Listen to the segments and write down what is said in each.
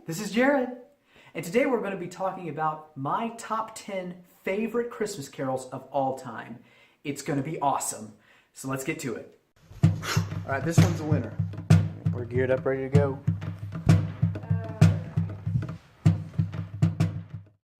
this is Jared, and today we're going to be talking about my top 10 favorite Christmas carols of all time. It's going to be awesome, so let's get to it. All right, this one's a winner. We're geared up, ready to go.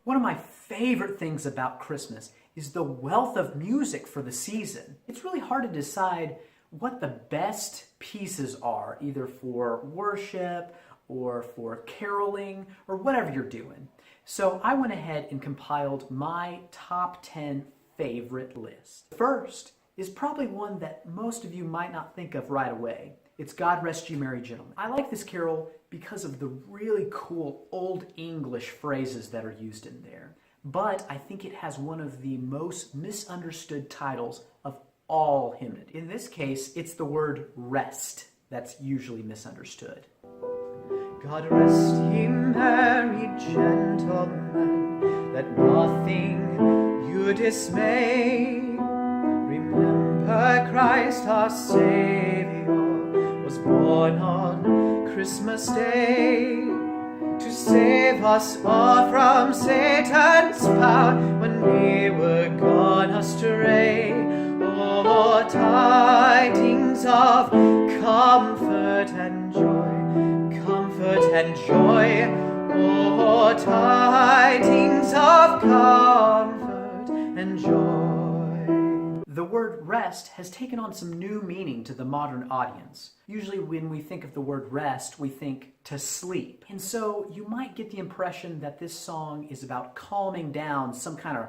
One of my favorite things about Christmas is the wealth of music for the season. It's really hard to decide what the best pieces are, either for worship or for caroling or whatever you're doing. So I went ahead and compiled my top 10 favorite list. First is probably one that most of you might not think of right away. It's God Rest Ye Merry Gentlemen. I like this carol because of the really cool Old English phrases that are used in there. But I think it has one of the most misunderstood titles of all hymnody. In this case, it's the word rest that's usually misunderstood. God rest ye merry gentlemen, that nothing you dismay. Remember Christ our Savior was born on Christmas Day, to save us all from Satan's power when we were gone astray. Oh, tidings of comfort and joy, comfort and joy. Oh, tidings of comfort and joy. The word rest has taken on some new meaning to the modern audience. Usually when we think of the word rest, we think to sleep. And so you might get the impression that this song is about calming down some kind of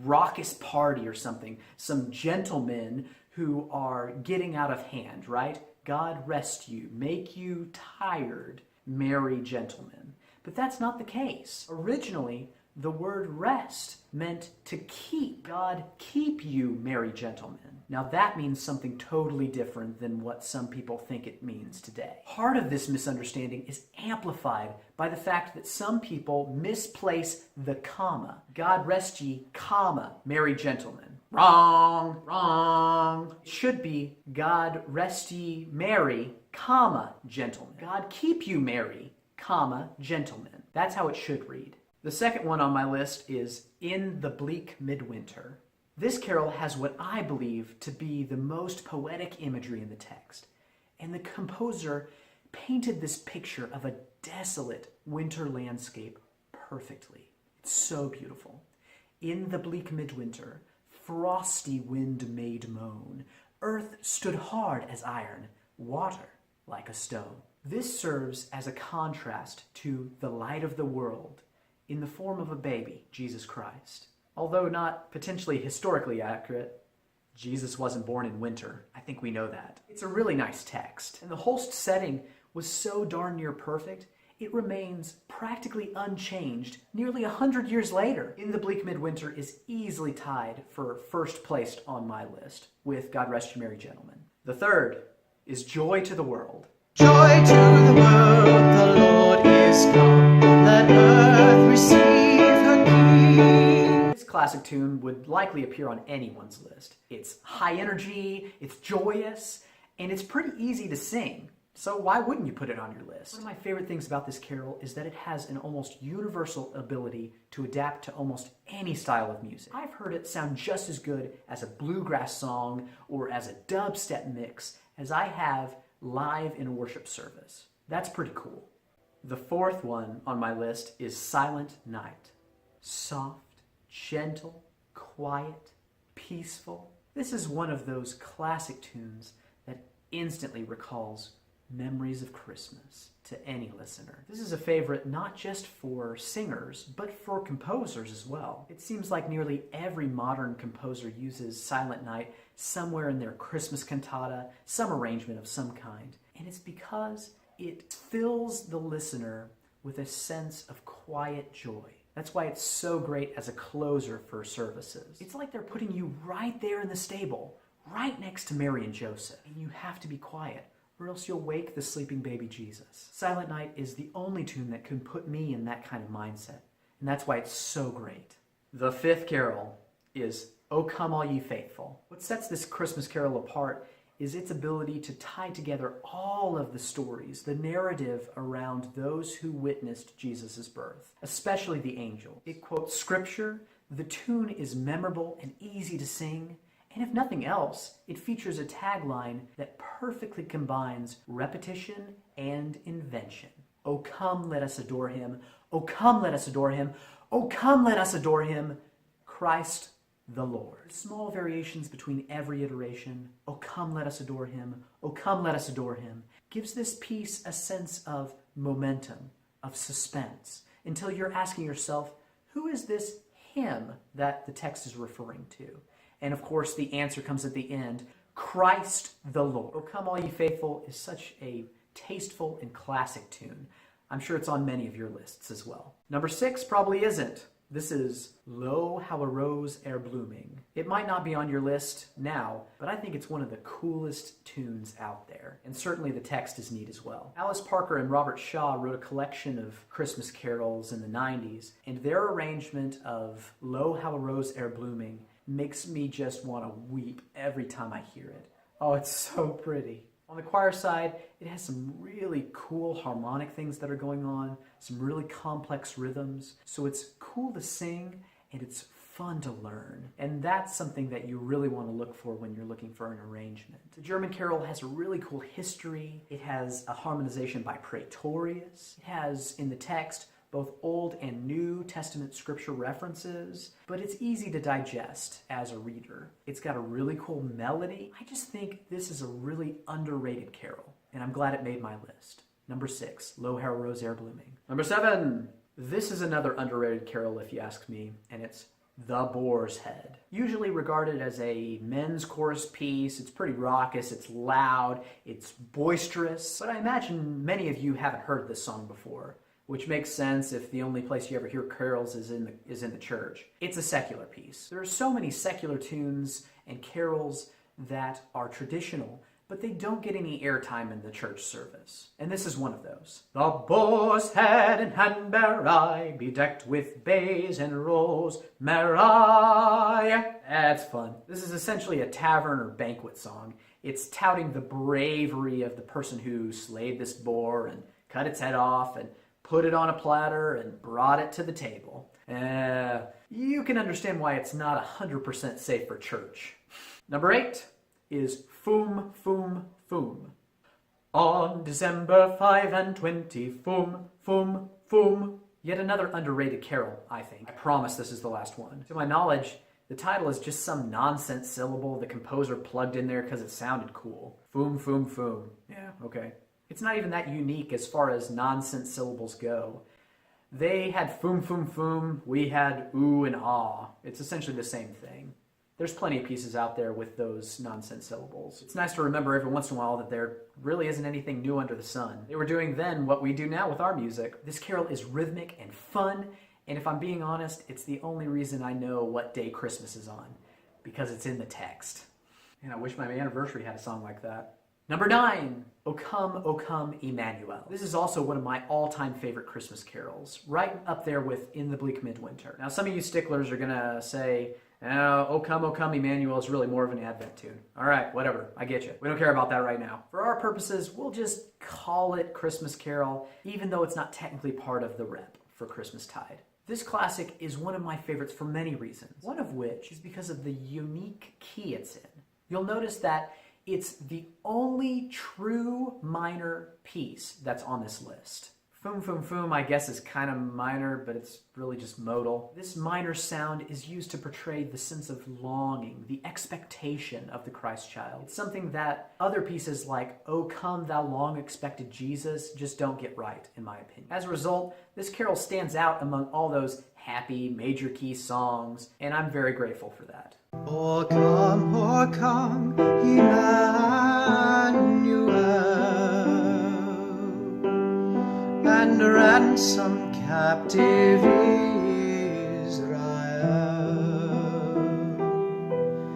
raucous party or something, some gentlemen who are getting out of hand, right? God rest you, make you tired, merry gentlemen. But that's not the case. Originally, the word rest meant to keep. God keep you, merry gentlemen. Now that means something totally different than what some people think it means today. Part of this misunderstanding is amplified by the fact that some people misplace the comma. God rest ye, comma, merry gentlemen. Wrong, wrong. It should be God rest ye merry, comma, gentlemen. God keep you merry, comma, gentlemen. That's how it should read. The second one on my list is In the Bleak Midwinter. This carol has what I believe to be the most poetic imagery in the text. And the composer painted this picture of a desolate winter landscape perfectly. It's so beautiful. In the bleak midwinter, frosty wind made moan. Earth stood hard as iron, water like a stone. This serves as a contrast to the light of the world in the form of a baby, Jesus Christ. Although not potentially historically accurate, Jesus wasn't born in winter. I think we know that. It's a really nice text. And the whole setting was so darn near perfect, it remains practically unchanged nearly 100 years later. In the Bleak Midwinter is easily tied for first place on my list with God Rest You Merry Gentlemen. The third is Joy to the World. Joy to the world, the Lord is come. Let earth receive her King. This classic tune would likely appear on anyone's list. It's high energy, it's joyous, and it's pretty easy to sing. So why wouldn't you put it on your list? One of my favorite things about this carol is that it has an almost universal ability to adapt to almost any style of music. I've heard it sound just as good as a bluegrass song or as a dubstep mix as I have live in a worship service. That's pretty cool. The fourth one on my list is Silent Night. Soft, gentle, quiet, peaceful. This is one of those classic tunes that instantly recalls memories of Christmas to any listener. This is a favorite not just for singers, but for composers as well. It seems like nearly every modern composer uses Silent Night somewhere in their Christmas cantata, some arrangement of some kind. And it's because it fills the listener with a sense of quiet joy. That's why it's so great as a closer for services. It's like they're putting you right there in the stable, right next to Mary and Joseph. And you have to be quiet, or else you'll wake the sleeping baby Jesus. Silent Night is the only tune that can put me in that kind of mindset. And that's why it's so great. The fifth carol is O Come All Ye Faithful. What sets this Christmas carol apart is its ability to tie together all of the stories, the narrative around those who witnessed Jesus' birth, especially the angels. It quotes scripture, the tune is memorable and easy to sing, and if nothing else, it features a tagline that perfectly combines repetition and invention. "O come, let us adore him. O come, let us adore him. O come, let us adore him. Christ the Lord." Small variations between every iteration, "O come, let us adore him. O come, let us adore him," gives this piece a sense of momentum, of suspense, until you're asking yourself, who is this him that the text is referring to? And of course, the answer comes at the end, Christ the Lord. "O Come All Ye Faithful" is such a tasteful and classic tune. I'm sure it's on many of your lists as well. Number 6 probably isn't. This is "Lo, How a Rose Ere Blooming." It might not be on your list now, but I think it's one of the coolest tunes out there. And certainly the text is neat as well. Alice Parker and Robert Shaw wrote a collection of Christmas carols in the 90s, and their arrangement of "Lo, How a Rose Ere Blooming" makes me just want to weep every time I hear it. Oh, it's so pretty. On the choir side, it has some really cool harmonic things that are going on, some really complex rhythms, so it's cool to sing and it's fun to learn. And that's something that you really want to look for when you're looking for an arrangement. The German carol has a really cool history. It has a harmonization by Praetorius. It has, in the text, both Old and New Testament scripture references, but it's easy to digest as a reader. It's got a really cool melody. I just think this is a really underrated carol, and I'm glad it made my list. Number 6, "Lo, How a Rose Ere Blooming." Number 7, this is another underrated carol if you ask me, and it's "The Boar's Head." Usually regarded as a men's chorus piece, it's pretty raucous, it's loud, it's boisterous, but I imagine many of you haven't heard this song before, which makes sense if the only place you ever hear carols is in the church. It's a secular piece. There are so many secular tunes and carols that are traditional, but they don't get any airtime in the church service. And this is one of those. "The boar's head and handberry, bedecked with bays and rosemary." That's fun. This is essentially a tavern or banquet song. It's touting the bravery of the person who slayed this boar and cut its head off and put it on a platter and brought it to the table. You can understand why it's not 100% safe for church. Number 8 is "Phoom Phoom Phoom." "On December 5 and 20, Phoom Phoom Phoom." Yet another underrated carol, I think. I promise this is the last one. To my knowledge, the title is just some nonsense syllable the composer plugged in there because it sounded cool. Phoom Phoom Phoom. Yeah, okay. It's not even that unique as far as nonsense syllables go. They had "Phoom Phoom Phoom," we had "ooh" and "ah." It's essentially the same thing. There's plenty of pieces out there with those nonsense syllables. It's nice to remember every once in a while that there really isn't anything new under the sun. They were doing then what we do now with our music. This carol is rhythmic and fun, and if I'm being honest, it's the only reason I know what day Christmas is on, because it's in the text. And I wish my anniversary had a song like that. Number 9, O Come, Emmanuel." This is also one of my all-time favorite Christmas carols, right up there with "In the Bleak Midwinter." Now, some of you sticklers are going to say, "O Come, Emmanuel" is really more of an Advent tune. All right, whatever, I get you. We don't care about that right now. For our purposes, we'll just call it Christmas Carol, even though it's not technically part of the rep for Christmastide. This classic is one of my favorites for many reasons, one of which is because of the unique key it's in. You'll notice that it's the only true minor piece that's on this list. "Phoom Phoom Phoom," I guess, is kind of minor, but it's really just modal. This minor sound is used to portray the sense of longing, the expectation of the Christ child. It's something that other pieces like "O Come Thou Long Expected Jesus" just don't get right, in my opinion. As a result, this carol stands out among all those happy major key songs, and I'm very grateful for that. O come, Emmanuel, and ransom captive Israel.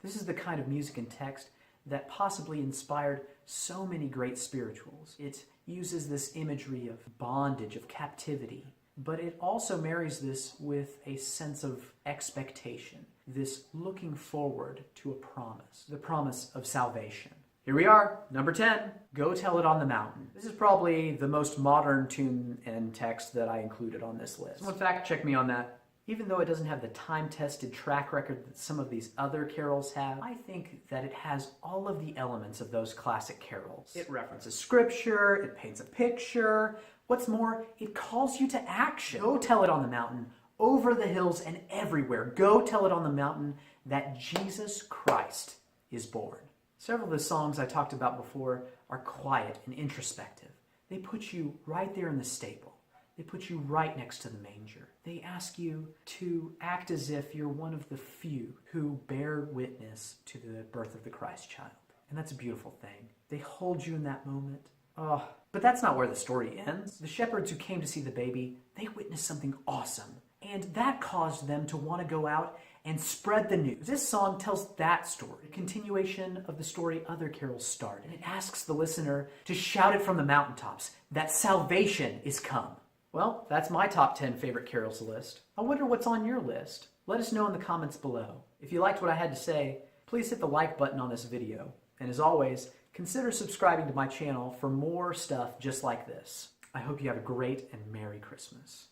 This is the kind of music and text that possibly inspired so many great spirituals. It uses this imagery of bondage, of captivity, but it also marries this with a sense of expectation, this looking forward to a promise, the promise of salvation. Here we are, number 10, Go Tell It on the Mountain. This is probably the most modern tune and text that I included on this list. Someone fact check me on that. Even though it doesn't have the time-tested track record that some of these other carols have, I think that it has all of the elements of those classic carols. It references scripture, it paints a picture. What's more, it calls you to action. Go tell it on the mountain, over the hills and everywhere. Go tell it on the mountain that Jesus Christ is born. Several of the songs I talked about before are quiet and introspective. They put you right there in the stable. They put you right next to the manger. They ask you to act as if you're one of the few who bear witness to the birth of the Christ child. And that's a beautiful thing. They hold you in that moment. Oh, but that's not where the story ends. The shepherds who came to see the baby, they witnessed something awesome. And that caused them to want to go out and spread the news. This song tells that story, a continuation of the story other carols start. And it asks the listener to shout it from the mountaintops that salvation is come. Well, that's my top 10 favorite carols list. I wonder what's on your list. Let us know in the comments below. If you liked what I had to say, please hit the like button on this video. And as always, consider subscribing to my channel for more stuff just like this. I hope you have a great and Merry Christmas.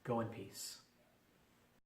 Go in peace.